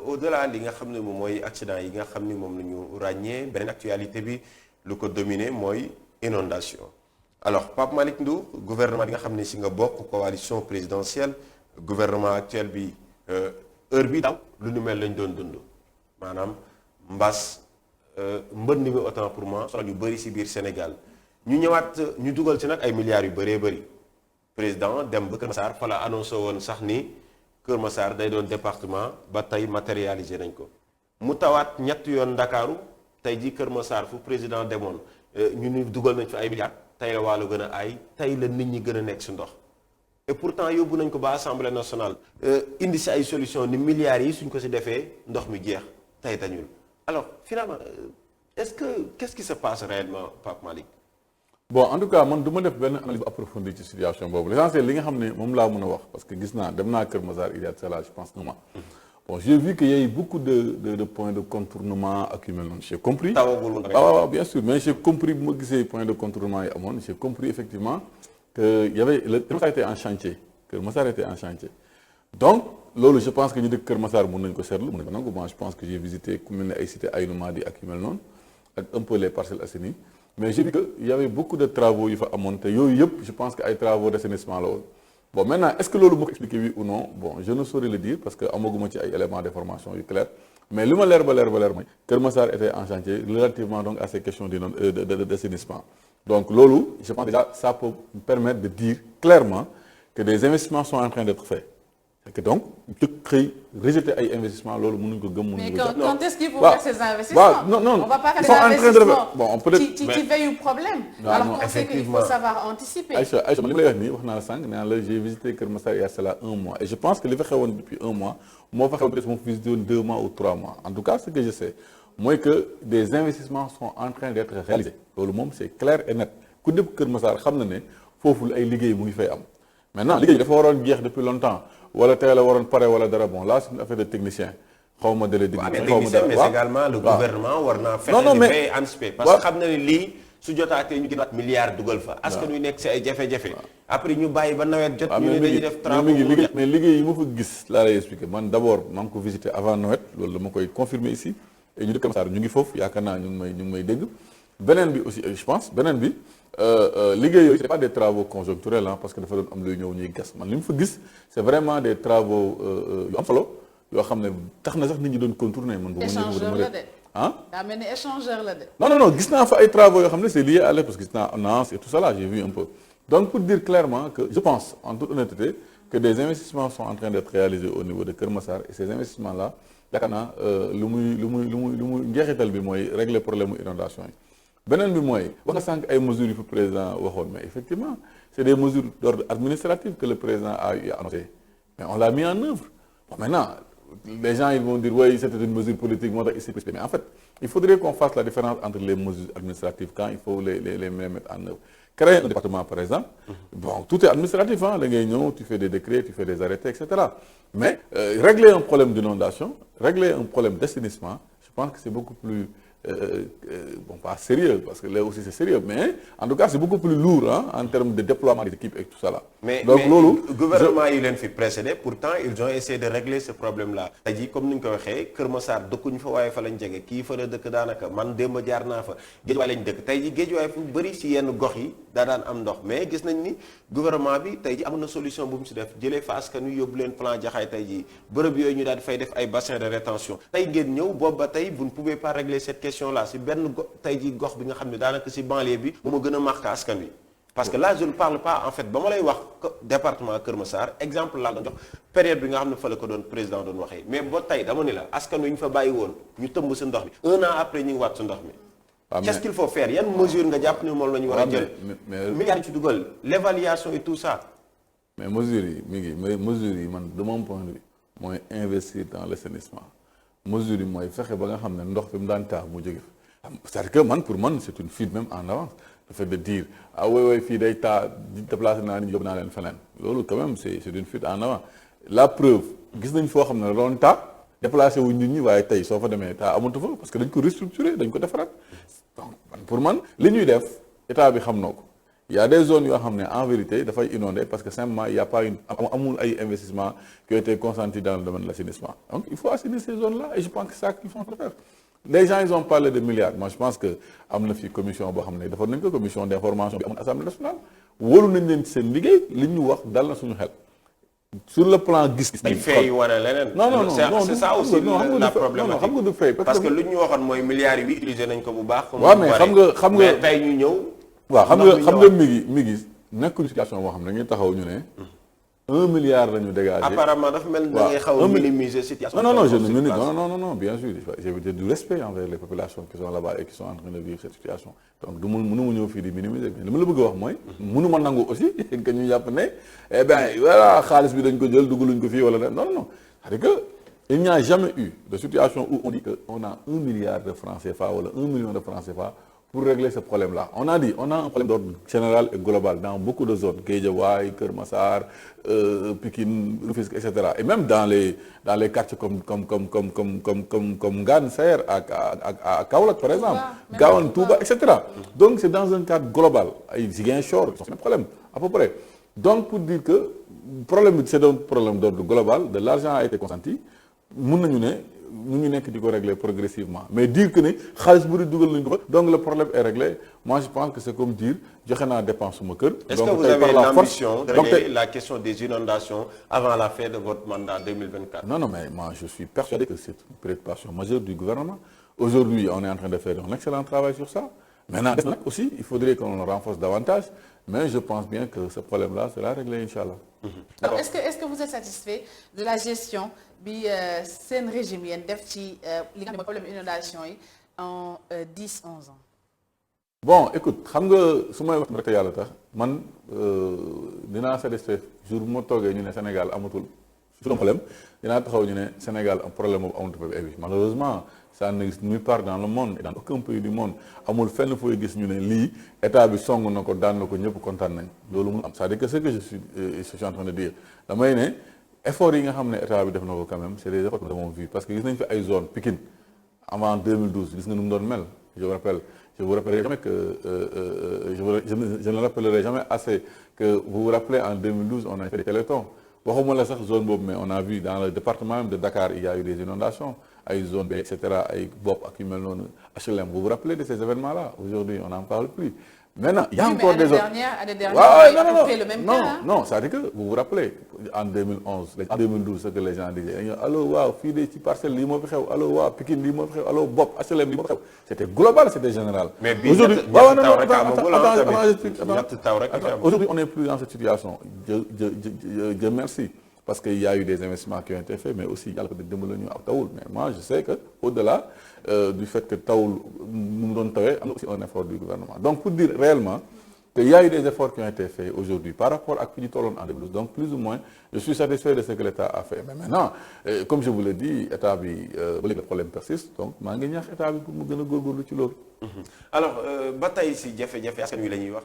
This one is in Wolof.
au-delà li nga xam ne moom mooy accident yi nga xam ni moom la ñu ràññee beneen actualité bi lu ko dominé mooy inondation alors Pape Malick Ndour gouvernement bi nga xam ne si nga bokk coalition présidentielle gouvernement actuel bi heure bi daaw lu nu mel lañ doon dund maanaam mbas mbënd mi autant pour moi solo yu bëri si biir Sénégal ñu ñëwaat ñu dugal ci nag ay milliards yu bëree bëri président dem ba Kër Massar fa la annoncé woon sax ni Kër Massar day doon département ba tey matérialisé nañ ko mu tawaat ñett yoon Ndakaaru tey ji Kër Massar fu président demoon ñu ni dugal nañ fi ay milliards tey la wàllu gën a ay tey la nit ñi gën a nekk si ndox et pourtant yóbbu nañ ko ba assemblée nationale indi si ay solution ni milliards yi suñ ko si defee ndox mi jeex tey dañul alors finalement qu'est-ce qui se passe réellement Pape Malick. Bon en tout cas man du ma def benn analyse bu approfondie ci situation boobu l'essentiel li nga xam ne moom laa mën a wax parce que gis naa dem naa Kër Massar il y a cela je pense un mois. Bon j'ai vu que y a eu beaucoup de points de contournement ak yu mel noonu j'ai compris. waaw bien sûr mais j'ai compris bu ma gisee points de contournement yi amoon j'ai compris effectivement que y avait le Kër Massar était en chantier Kër Massar était en chantier donc loolu je pense que ñu dëkk Kër Massar mën nañu ko seetlu mën nañu ko nangu bon je pense que j'ai visité ku mel ne ay cité Aïnou Mady ak yu mel noonu ak un peu les Parcelles Assainies mais j'ai vu que y avait beaucoup de travaux yu fa amoon te yooyu yëpp je pense que ay travaux d'assainissement la woon bon maintenant est-ce que loolu moo ko expliqué oui ou non bon je ne saurais le dire parce que amaguma ci ay éléments d'information yu clair mais li ma leer ba leer mooy Kër Massar était en chantier relativement donc à ces questions d'assainissement donc loolu je pense déjà ça peut permettre de dire clairement que des investissements sont en train d'être faits et que donc xëy rejeter ay investissements loolu mënuñ ko gëm mënuñ ko. mais quand est-ce qu'il faut faire ces investissements? non on va pas faire des investissements bon peut-être ci veille problème. alors qu'on sait qu'il faut savoir anticiper. Aïcha man li ma lay wax nii wax naa la sànq nee naa la j'ai visité Kër Massar il y a cela un mois et je pense que li fa xewoon depuis un mois moo fa xewoon peut-être moo fa visité woon 2 mois ou 3 mois en tout cas ce que je sais mooy que des investissements sont en train d'être réalisés loolu moom c'est clair et net ku dëkk Kër Massar xam na ne foofu ay liggéey mu ngi fay am maintenant liggéey dafa waroon jeex depuis longtemps wala tey la waroon pare wala dara bon là c'est une affaire de technicien xaw ma délai technicien xaw ma dara mais également le gouvernement war naa fexe di bay anticiper parce que xam na ne lii su jotaatee ñu gënaat milliards dugal fa askan wi nekk si ay jafe-jafe après ñu bàyyi ba nawet jot ñu ne dañuy def travaux mais liggéey yi ma fa gis laa lay expliquer man d'abord maa ngi ko visité avant Noël loolu dama koy confirmer ici et ñu dëkk Massar ñu ngi foofu yaakaar naa ñu ngi may dégg beneen bi aussi je pense beneen bi liggéey yooyu c'est pas des travaux conjoncturels parce que dafa doon am luy ñëw ñuy gas man li mu fa gis c'est vraiment des travaux yu am solo yoo xam ne tax na sax nit ñi doon contourner man. échangeur la de. ah daa mel ni échangeur la de. non gis naa fa ay travaux yoo xam ne c'est lié à l'air parce que gis naa Nance et tout ça là j'ai vu un peu donc pour dire clairement que je pense en toute honnêteté que des investissements sont en train d'être réalisés au niveau de Kër Massar et ces investissements là yaakaar naa lu muy njeexital bi mooy régler problème mu inondation yi. beneen bi mooy wax nga sànq ay mesures yu fi président waxoon mais effectivement c'est des mesures d'ordre administratif que le président a annoncé mais on l'a mis en œuvre bon maintenant les gens ils vont dire oui c'était une mesure politique moo tax il s'est précipité mais en fait il faudrait qu'on fasse la différence entre les mesures administratives quand il faut les mettre en œuvre créer un département par exemple bon tout est administratif da ngay ñëw tu fais des décrets tu fais des arrêtés etc. mais régler un problème d'inondation régler un problème d'assainissement je pense que c'est beaucoup plus bon pas sérieux parce que là aussi c'est sérieux mais en tout cas c'est beaucoup plus lourd en termes de déploiement des équipes et tout ça là. donc loolu gouvernement yi leen fi précédé pourtant ils ont essayé de régler ce problème là. tey jii comme ni ñu ko waxee Kër Massar dëkkuñu fa waaye fa lañ jege kii fa la dëkk daanaka man démb jaar naa fa Géejawaay lañ dëkk tey jii Géejawaay fu bëri si yenn gox yi daa daan am ndox mais gis nañ ni gouvernement bi tey jii amoon na solution bu mu si def jëlee fa askan wi yóbbu leen plan Jaxaay tey jii bërëb yooyu ñu daal di fay def ay bassins de rétention tey ngeen ñëw boobu ba tey vous ne pouvez pas régler cette question là si benn tey jii gox bi nga xam ne daanaka si banlieue bi moo gën a marqué askan wi parce que là je ne parle pas en fait ba ma lay wax département Kër Massar exemple laa doon jox période bi nga xam ne fa la ko doon président doon waxee mais ba tey dama ni la askan wi ñu fa bàyyi woon ñu tëmb si ndox mi 1 an après ñu ngi waat si ndox mi. qu'est-ce qu'il faut faire yan mesure nga jàpp ni moom la ñu war a jël. milliards yi ci dugal l'évaluation et tout ça. mais mesures yi man de mon point de vue mooy investir dans l'assainissement mesures yi mooy fexe ba nga xam ne ndox fi mu daan taa mu jóge fa c'est-à-dire que pour man c'est une fuite même en avance le fait de dire ah oui fii day taa déplacé naa ni yóbbu naa leen feneen loolu quand même c'est une fuite en avant la preuve gis nañ foo xam ne doon taa déplacé wuñ nit ñi waaye tey soo fa demee taa amatu fa parce que dañ ko restructurer dañ ko defaraat donc pour man li ñuy def état bi xam noo ko il y a des zones yoo xam ne en vérité dafay inondé parce que simplement il y a pas amul ay investissements qui ont été consentis dans le domaine de l'assainissement. Donc il faut assainir ces zones-là et je pense que c'est ça qu'il faut faire. Les gens ils ont parlé de milliards. Moi je pense que am na fi commission boo xam ne defoon nañ ko commission d'information bi amoon Assemblée nationale wóolu nañ leen ci seen liggéey li ñu wax dal na suñu xel. Sur le plan gis-gis. ay fay wane leneen. non c'est ça aussi la problématique. xam nga du fay parce que lu ñu waxoon mooy milliards yi utilisé nañ ko bu baax. waaw mais xam nga mais tey ñu ñëw. waaw xam nga mi ngi nekkul situation boo xam ne dañuy taxaw ñu ne 1 milliard la ñu dégagé. apparemment dafa mel ni da ngay xaw a minimiser situation. non bien sûr j'ai du respect envers les populations qui sont là-bas et qui sont en train de vivre cette situation donc du mënu ma ñëw fii di minimiser mais li ma la bëgg a wax mooy. mënu ma nangu aussi que ñu jàpp ne eh bien voilà xaalis bi dañ ko jël dugaluñ ko fii wala non c'est-à-dire que il n'y a jamais eu de situation où on dit que on a 1 milliard de francs CFA wala 1 million de francs CFA pour régler ce problème-là. On a dit, on a un problème d'ordre général et global dans beaucoup de zones, Guédiawaye, Keur Massar, Pikine, Rufisque, etc. Et même dans les quartiers comme Ngane Saër à Kaolack par exemple, Gawane, Touba, etc. Donc c'est dans un cadre global. Ziguinchor, c'est un problème à peu près. Donc pour dire que c'est un problème d'ordre global, de l'argent a été consenti, ñu ngi nekk di ko régler progressivement mais dire que ne xaalis bu di dugal nañu ko donc le problème est réglé moi je pense que c'est comme dire joxe naa dépense suma kër. Est-ce que vous avez l'ambition de régler la question des inondations avant la fin de votre mandat 2024? Non mais moi je suis persuadé que c'est une préoccupation majeure du gouvernement. Aujourd'hui on est en train de faire un excellent travail sur ça. Maintenant aussi il faudrait qu'on le renforce davantage mais je pense bien que ce problème-là sera réglé inchallah. Alors est-ce que vous êtes satisfait de la gestion bi seen régime yéen def ci li nga xam ne mooy problème inondation yi en 10-11 ans. Bon écoute xam nga su may wax rek yàlla tax man dinaa satisfait jour bu ma toogee ñu ne Sénégal amatul suñu problème dinaa taxaw ñu ne Sénégal am problème boobu amatul fa bi malheureusement ça n'existe nulle part dans le monde et dans aucun pays du monde amul fenn fooy gis ñu ne lii état bi song na ko daan na ko ñëpp kontaan nañ loolu mu am c'est-à-dire que ce que je suis en train de dire damay ne effort yi nga xam ne état bi def na ko quand même c'est des efforts que nous avons vu parce que gis nañ fi ay zone Pikine avant 2012 gis nga nu mu doon mel je vous rappellerai jamais que je ne rappellerai jamais assez que vous vous rappelez en 2012 on a fait des télétons waxuma la sax zone boobu mais on a vu dans le département même de Dakar il y a eu des inondations ay zone B et cetera ay bopp ak yu mel noonu HLM vous vous rappelez de ces événements-là aujourd'hui on n'en parle plus. Maintenant, il y a encore des autres. Non, c'est-à-dire que vous vous rappelez en 2011, en 2012, ce que les gens disaient. Allô, waouh, fii de ci parcelle lii moo fi xew, allô, waouh, Pikine lii moo fi xew, allô, Bopp, HLM lii moo fi xew. C'était global, c'était général. Mais aujourd'hui, attends, aujourd'hui, on n'est plus dans cette situation. Dieu merci. Parce qu'il y a eu des investissements qui ont été faits, mais aussi il y a le côté de Moulin à Taoul. Mais moi, je sais qu'au-delà du fait que Taoul nous donne aussi un effort du gouvernement. Donc, pour dire réellement qu'il y a eu des efforts qui ont été faits aujourd'hui par rapport à Piditolon en 2012. Donc, plus ou moins, je suis satisfait de ce que l'État a fait. Mais maintenant, comme je vous l'ai dit, l'État, le problème persiste. Donc, je suis l'État pour me donner un. Alors, bataille ici, Jeff, est-ce que nous l'avons